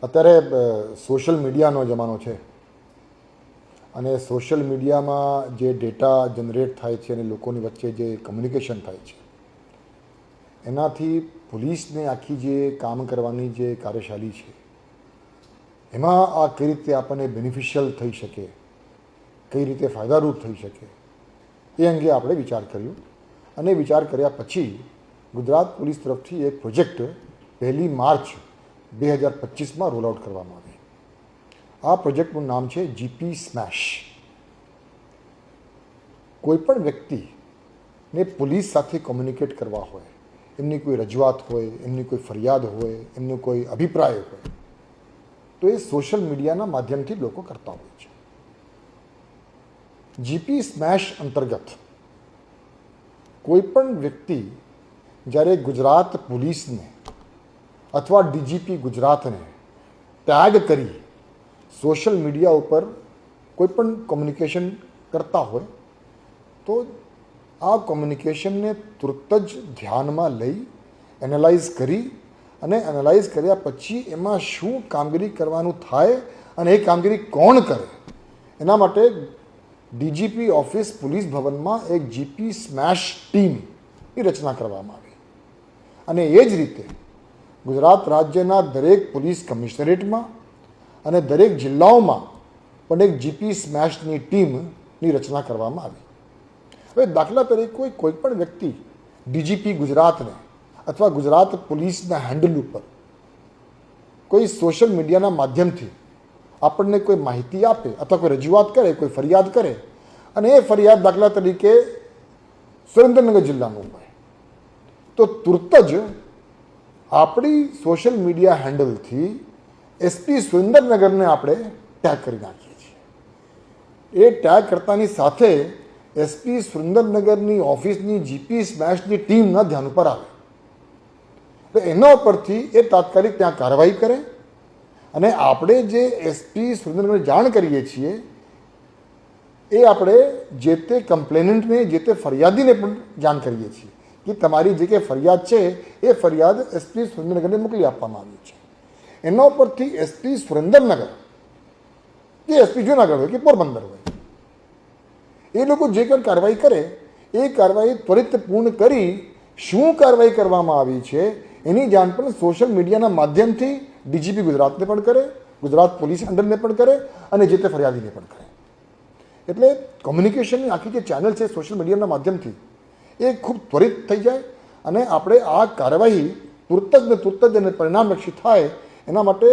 અત્યારે સોશિયલ મીડિયાનો જમાનો છે અને સોશિયલ મીડિયામાં જે ડેટા જનરેટ થાય છે અને લોકોની વચ્ચે જે કમ્યુનિકેશન થાય છે એનાથી પોલીસને આખી જે કામ કરવાની જે કાર્યશાલી છે એમાં આ કઈ રીતે આપણને બેનિફિશિયલ થઈ શકે, કઈ રીતે ફાયદારૂપ થઈ શકે એ અંગે આપણે વિચાર કર્યો અને વિચાર કર્યા પછી ગુજરાત પોલીસ તરફથી એક પ્રોજેક્ટ 1 માર્ચ 2025માં રોલ આઉટ કરવામાં આવે. આ પ્રોજેક્ટનું નામ છે જીપી સ્મેશ. કોઈપણ વ્યક્તિને પોલીસ સાથે કોમ્યુનિકેટ કરવા હોય, એમની કોઈ રજૂઆત હોય, એમની કોઈ ફરિયાદ હોય, એમનો કોઈ અભિપ્રાય હોય તો એ સોશિયલ મીડિયાના માધ્યમથી લોકો કરતા હોય છે. જીપી સ્મેશ અંતર્ગત કોઈપણ વ્યક્તિ જ્યારે ગુજરાત પોલીસને અથવા ડીજીપી ગુજરાતને ટેગ કરી સોશિયલ મીડિયા ઉપર કોઈપણ કોમ્યુનિકેશન કરતા હોય તો આ કોમ્યુનિકેશનને તુરત જ ધ્યાનમાં લઈ એનાલાઇઝ કરી અને એનાલાઇઝ કર્યા પછી એમાં શું કામગીરી કરવાનું થાય અને એ કામગીરી કોણ કરે એના માટે ડીજીપી ઓફિસ પોલીસ ભવનમાં એક જીપી સ્મેશ ટીમની રચના કરવામાં આવી અને એ જ રીતે ગુજરાત રાજ્યના દરેક પોલીસ કમિશનરેટમાં અને દરેક જિલ્લાઓમાં પણ એક જીપી સ્મેશની ટીમની રચના કરવામાં આવી. હવે દાખલા તરીકે કોઈપણ વ્યક્તિ ડીજીપી ગુજરાતને અથવા ગુજરાત પોલીસના હેન્ડલ ઉપર કોઈ સોશિયલ મીડિયાના માધ્યમથી આપણને કોઈ માહિતી આપે અથવા કોઈ રજૂઆત કરે, કોઈ ફરિયાદ કરે અને એ ફરિયાદ દાખલા તરીકે સુરેન્દ્રનગર જિલ્લાનું હોય તો તુરત જ આપણી સોશિયલ મીડિયા હેન્ડલથી એસપી સુરેન્દ્રનગરને આપણે ટેગ કરી નાખીએ છીએ. એ ટેગ કરતાની સાથે એસપી સુરેન્દ્રનગરની ઓફિસની જીપી સ્મેશની ટીમના ધ્યાન ઉપર આવે તો એના ઉપરથી એ તાત્કાલિક ત્યાં કાર્યવાહી કરે અને આપણે જે એસપી સુરેન્દ્રનગરને જાણ કરીએ છીએ એ આપણે જે તે કમ્પ્લેનન્ટને, જે તે ફરિયાદીને પણ જાણ કરીએ છીએ કે તમારી જે કંઈ ફરિયાદ છે એ ફરિયાદ એસપી સુરેન્દ્રનગરને મોકલી આપવામાં આવી છે. એના ઉપરથી એસપી સુરેન્દ્રનગર કે એસપી જુનાગઢ હોય કે પોરબંદર હોય એ લોકો જે કંઈ કાર્યવાહી કરે એ કાર્યવાહી ત્વરિત પૂર્ણ કરી શું કાર્યવાહી કરવામાં આવી છે એની જાણ પણ સોશિયલ મીડિયાના માધ્યમથી ડીજીપી ગુજરાતને પણ કરે, ગુજરાત પોલીસ હેન્ડલને પણ કરે અને જે તે ફરિયાદીને પણ કરે. એટલે કોમ્યુનિકેશનની આખી જે ચેનલ છે સોશિયલ મીડિયાના માધ્યમથી એ ખૂબ ત્વરિત થઈ જાય અને આપણે આ કાર્યવાહી તુરત જ અને પરિણામલક્ષી થાય એના માટે